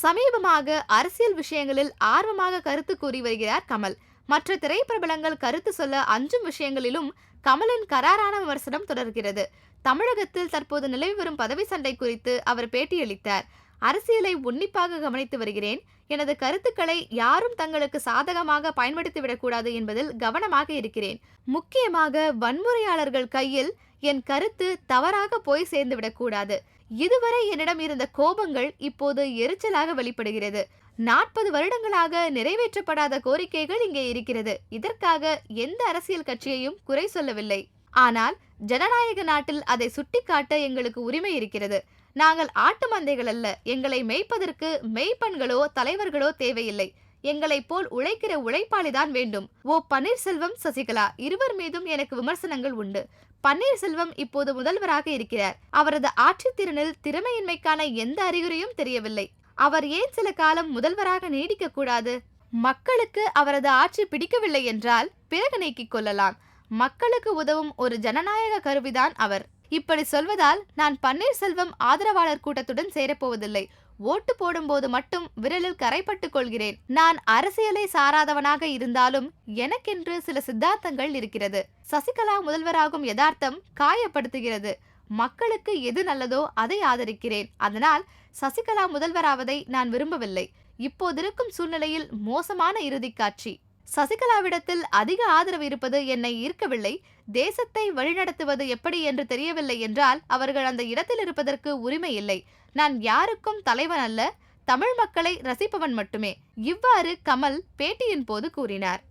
சமீபமாக அரசியல் விஷயங்களில் ஆர்வமாக கருத்து கூறி வருகிறார் கமல். மற்ற திரைப்பிரபலங்கள் கருத்து சொல்ல அஞ்சும் விஷயங்களிலும் கமலின் கராரான விமர்சனம் தொடர்கிறது. தமிழகத்தில் தற்போது நிலவி வரும் பதவி சண்டை குறித்து அவர் பேட்டியளித்தார். அரசியலை உன்னிப்பாக கவனித்து வருகிறேன். எனது கருத்துக்களை யாரும் தங்களுக்கு சாதகமாக பயன்படுத்திவிடக்கூடாது என்பதில் கவனமாக இருக்கிறேன். முக்கியமாக வன்முறையாளர்கள் கையில் என் கருத்து தவறாக போய் சேர்ந்துவிடக்கூடாது. இதுவரை என்னிடம் இருந்த கோபங்கள் இப்போது எரிச்சலாக வெளிப்படுகிறது. 40 வருடங்களாக நிறைவேற்றப்படாத கோரிக்கைகள் இங்கே இருக்கிறது. இதற்காக எந்த அரசியல் கட்சியையும் குறை சொல்லவில்லை. ஆனால் ஜனநாயக நாட்டில் அதை சுட்டிக்காட்ட எங்களுக்கு உரிமை இருக்கிறது. நாங்கள் ஆட்டு மந்தைகள் அல்ல. எங்களை மேய்ப்பதற்கு மெய்ப்பெண்களோ தலைவர்களோ தேவையில்லை. எங்களை போல் உழைக்கிற உழைப்பாளிதான் வேண்டும். ஓ பன்னீர்செல்வம், சசிகலா இருவர் மீதும் எனக்கு விமர்சனங்கள் உண்டு. பன்னீர்செல்வம் இப்போது முதல்வராக இருக்கிறார். அவரது ஆட்சித்திறனில் திறமையின்மைக்கான எந்த அறிகுறியும் தெரியவில்லை. அவர் ஏன் சில காலம் முதல்வராக நீடிக்க கூடாது? மக்களுக்கு அவரது ஆட்சி பிடிக்கவில்லை என்றால் பிறகு நீக்கிக் கொள்ளலாம். மக்களுக்கு உதவும் ஒரு ஜனநாயக கருவிதான் அவர். இப்படி சொல்வதால் நான் பன்னீர்செல்வம் ஆதரவாளர் கூட்டத்துடன் சேரப்போவதில்லை. ஓட்டு போடும்போது மட்டும் விரலில் கரைப்பட்டுக் கொள்கிறேன். நான் அரசியலை சாராதவனாக இருந்தாலும் எனக்கென்று சில சித்தாந்தங்கள் இருக்கிறது. சசிகலா முதல்வராகும் யதார்த்தம் காயப்படுத்துகிறது. மக்களுக்கு எது நல்லதோ அதை ஆதரிக்கிறேன். அதனால் சசிகலா முதல்வராவதை நான் விரும்பவில்லை. இப்போதிருக்கும் சூழ்நிலையில் மோசமான இறுதி காட்சி. சசிகலாவிடத்தில் அதிக ஆதரவு இருப்பது என்னை ஈர்க்கவில்லை. தேசத்தை வழிநடத்துவது எப்படி என்று தெரியவில்லை என்றால் அவர்கள் அந்த இடத்தில் இருப்பதற்கு உரிமை இல்லை. நான் யாருக்கும் தலைவன் அல்ல, தமிழ் மக்களை ரசிப்பவன் மட்டுமே. இவ்வாறு கமல் பேட்டியின் போது கூறினார்.